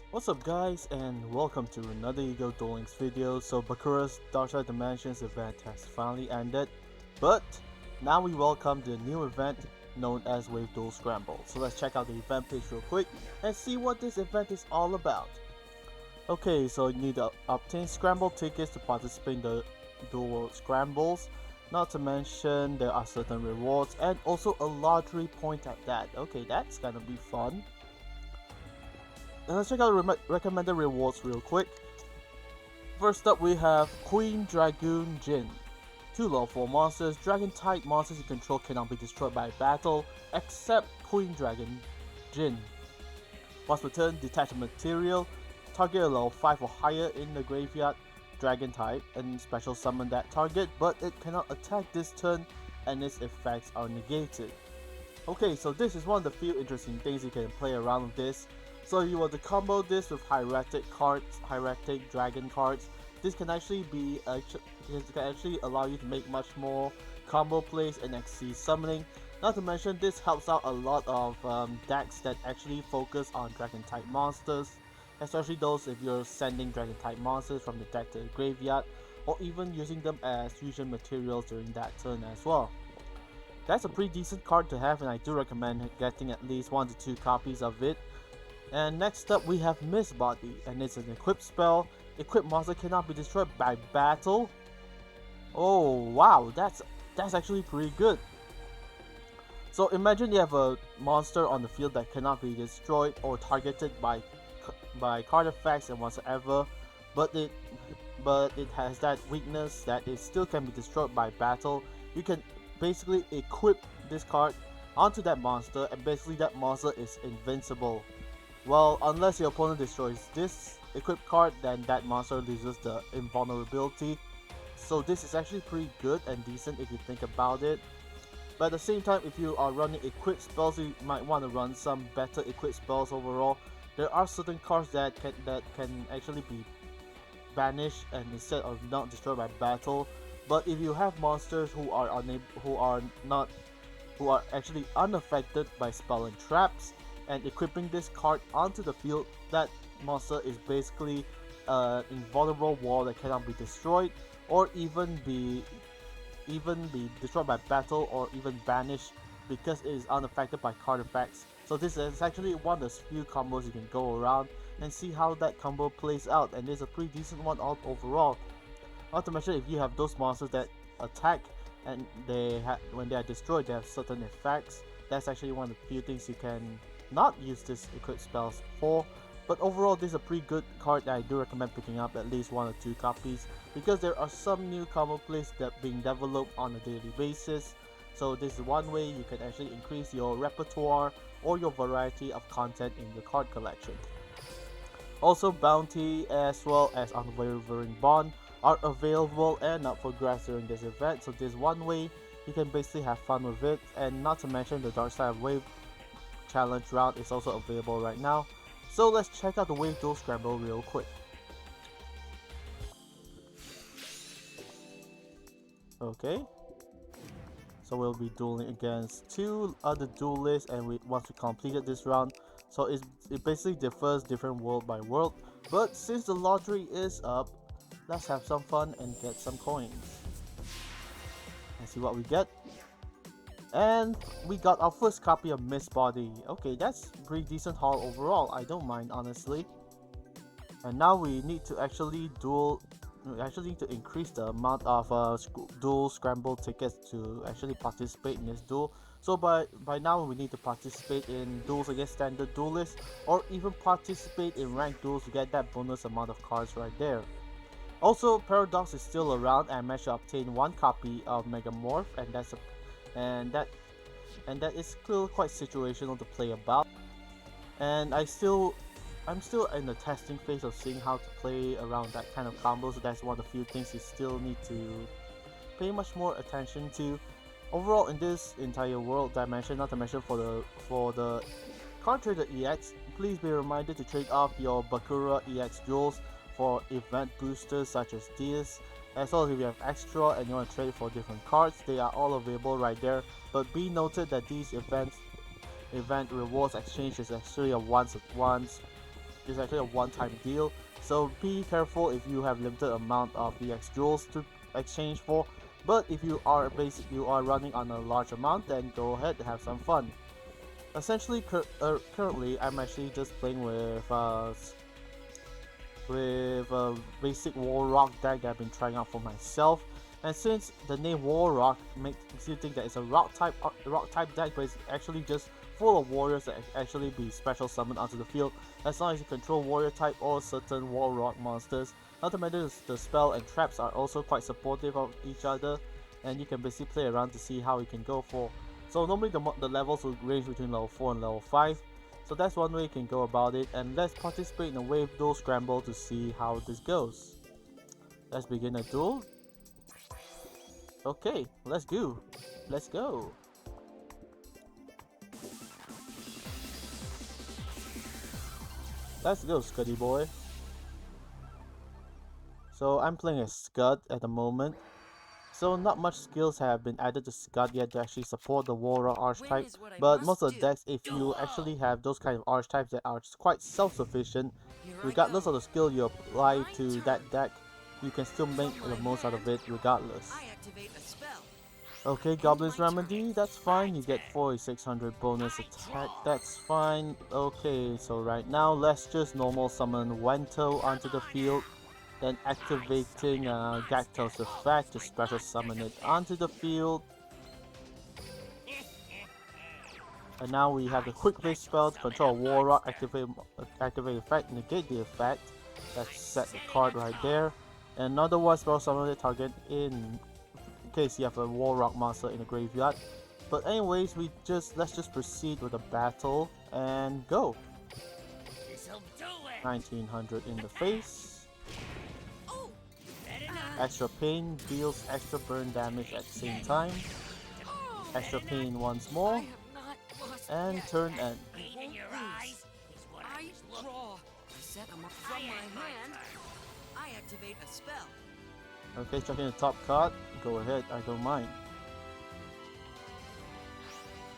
What's up guys, and welcome to another YuGiOh Dueling's video. So Bakura's Dark Side Dimensions event has finally ended, but now we welcome the new event known as Wave Duel Scramble. So let's check out the event page real quick and see what this event is all about. Okay, so you need to obtain scramble tickets to participate in the duel scrambles. Not to mention there are certain rewards and also a lottery point at that. Okay, that's gonna be fun. Let's check out the recommended rewards real quick. First up, we have Queen Dragoon Jin. Two level 4 monsters. Dragon type monsters you control cannot be destroyed by battle, except Queen Dragon Jin. Once per turn, detach a material. Target a level 5 or higher in the graveyard, Dragon type, and special summon that target, but it cannot attack this turn and its effects are negated. Okay, so this is one of the few interesting things you can play around with this. So if you were to combo this with hieratic cards, hieratic dragon cards, this can actually allow you to make much more combo plays and XC summoning. Not to mention this helps out a lot of decks that actually focus on dragon type monsters, especially those if you're sending dragon type monsters from the deck to the graveyard, or even using them as fusion materials during that turn as well. That's a pretty decent card to have, and I do recommend getting at least 1 to 2 copies of it. And next up we have Miss Body, and it's an equipped spell. Equipped monster cannot be destroyed by battle. Oh wow, that's actually pretty good. So imagine you have a monster on the field that cannot be destroyed or targeted by card effects and whatsoever, but it has that weakness that it still can be destroyed by battle. You can basically equip this card onto that monster, and basically that monster is invincible. Well, unless your opponent destroys this equipped card, then that monster loses the invulnerability. So this is actually pretty good and decent if you think about it. But at the same time, if you are running equipped spells, you might want to run some better equipped spells overall. There are certain cards that can actually be banished and instead of not destroyed by battle. But if you have monsters who are actually unaffected by spell and traps, and equipping this card onto the field, that monster is basically an invulnerable wall that cannot be destroyed or even be destroyed by battle or even banished because it is unaffected by card effects. So this is actually one of the few combos you can go around and see how that combo plays out, and it's a pretty decent one overall. Not to mention, if you have those monsters that attack and when they are destroyed, they have certain effects. That's actually one of the few things you can not use this equipped spells for. But overall, this is a pretty good card that I do recommend picking up at least 1 or 2 copies, because there are some new combo plays that being developed on a daily basis. So this is one way you can actually increase your repertoire or your variety of content in your card collection. Also, Bounty as well as Unwavering Bond are available and up for grabs during this event. So this is one way you can basically have fun with it, and not to mention the Dark Side of Wave challenge round is also available right now. So let's check out the Wave Duel Scramble real quick. Okay, so we'll be dueling against 2 other duelists, and once we completed this round, so it basically differs different world by world. But since the lottery is up, let's have some fun and get some coins and see what we get. And we got our first copy of Miss Body. Okay, that's pretty decent haul overall. I don't mind, honestly. And now we need to actually increase the amount of duel scramble tickets to actually participate in this duel. So by now we need to participate in duels against standard duelists, or even participate in ranked duels to get that bonus amount of cards right there. Also, Paradox is still around, and I managed to obtain 1 copy of Megamorph, and that is still quite situational to play about. And I'm still in the testing phase of seeing how to play around that kind of combo. So that's one of the few things you still need to pay much more attention to. Overall, in this entire world dimension, not to mention for the card trader EX, please be reminded to trade off your Bakura EX jewels for event boosters such as these. As well as if you have extra and you want to trade for different cards, they are all available right there. But be noted that these event rewards exchange is actually a once is actually a one-time deal, so be careful if you have limited amount of EX jewels to exchange for. But if you are running on a large amount, then go ahead and have some fun. Essentially, currently I'm actually just playing with a basic War Rock deck that I've been trying out for myself. And since the name War Rock makes you think that it's a rock type deck, but it's actually just full of warriors that actually be special summoned onto the field as long as you control warrior type or certain War Rock monsters. Not to mention the spell and traps are also quite supportive of each other, and you can basically play around to see how you can go for. So normally the levels will range between level 4 and level 5. So that's one way you can go about it, and let's participate in a Wave Duel Scramble to see how this goes. Let's begin a duel. Okay, let's go. Let's go. Let's go, Scuddy boy. So I'm playing a Scud at the moment. So not much skills have been added to Scud yet to actually support the Warrior archetype, but most of the decks, if you actually have those kind of archetypes that are quite self-sufficient, regardless of the skill you apply to that deck, you can still make the most out of it regardless. Okay, Goblin's Remedy, that's fine, you get 4600 bonus attack, that's fine. Okay, so right now let's just normal summon Wento onto the field. Then activating Gactel's effect to special summon it onto the field. And now we have the quick play spell to control War Rock, activate effect, negate the effect. Let's set the card right there. And another one spell summon the target in case you have a War Rock monster in the graveyard. But anyways, let's just proceed with the battle and go. 1900 in the face. Extra pain deals extra burn damage at the same time. Extra pain once more. And turn end. I draw. I set them up from my hand. I activate a spell. Okay, checking the top card. Go ahead, I don't mind.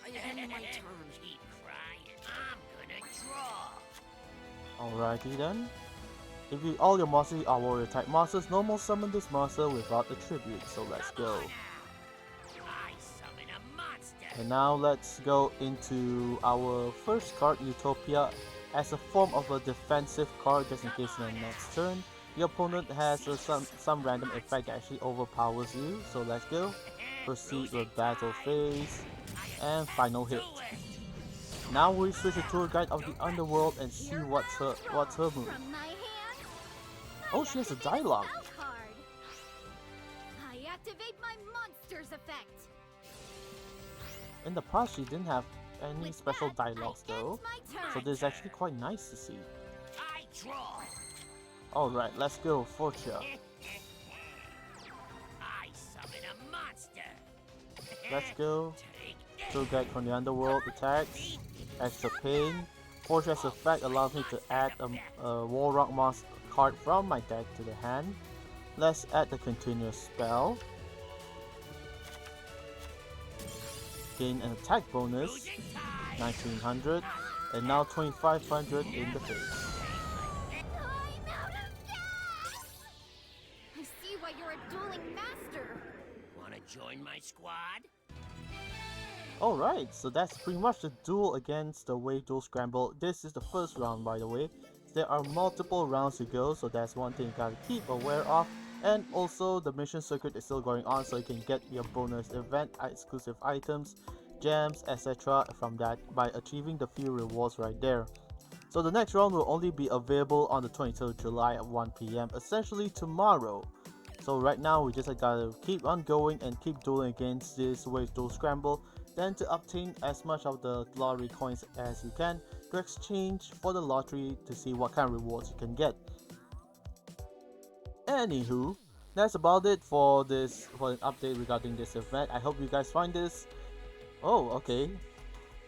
I end my turn. Keep crying. I'm gonna draw. Alrighty then. If all your monsters are warrior type monsters, normal summon this monster without the tribute, so let's go. I summon a monster. And now let's go into our first card, Utopia, as a form of a defensive card just in case in the next turn. Your opponent has some random effect that actually overpowers you, so let's go. Proceed with battle phase, and final hit. Now we switch to Tour Guide of the Underworld and see what's her move. Oh, she has a dialogue. I activate my monster's effect. In the past, she didn't have any special dialogues though, so this is actually quite nice to see. I draw. Alright, let's go, Fortia. I summon a monster. Let's go. Take Tour Guide from the Underworld attacks. Extra pain. Fortia's effect allows me to add a War Rock monster card from my deck to the hand. Let's add the continuous spell. Gain an attack bonus, 1900, and now 2500 in the face. I'm out of gas! I see why you're a dueling master. Wanna join my squad? Alright, so that's pretty much the duel against the Wave Duel Scramble. This is the first round, by the way. There are multiple rounds to go, so that's one thing you gotta keep aware of. And also, the mission circuit is still going on, so you can get your bonus event exclusive items, gems, etc. from that by achieving the few rewards right there. So the next round will only be available on the 23rd of July at 1 PM, essentially tomorrow. So right now, we just gotta keep on going and keep dueling against this Wave Duel Scramble, then to obtain as much of the lottery coins as you can to exchange for the lottery to see what kind of rewards you can get. Anywho, that's about it for an update regarding this event. I hope you guys find this. Oh, okay.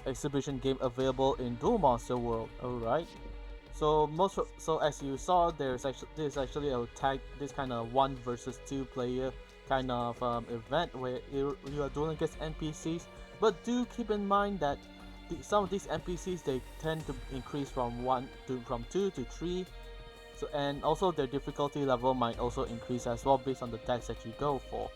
Exhibition game available in Duel Monster World. Alright. So as you saw, there's actually a this kind of 1 versus 2 player kind of event where you are dueling against NPCs. But do keep in mind that some of these NPCs, they tend to increase from 2 to 3. So, and also their difficulty level might also increase as well based on the decks that you go for.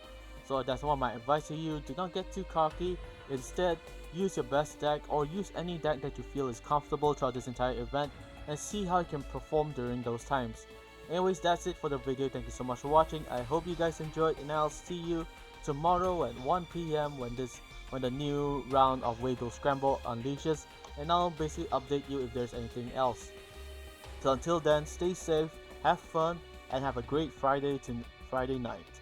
So that's one of my advice to you. Do not get too cocky. Instead, use your best deck or use any deck that you feel is comfortable throughout this entire event and see how you can perform during those times. Anyways, that's it for the video. Thank you so much for watching. I hope you guys enjoyed, and I'll see you tomorrow at 1 PM when the new round of Wave Duel Scramble unleashes, and I'll basically update you if there's anything else. So until then, stay safe, have fun, and have a great Friday night.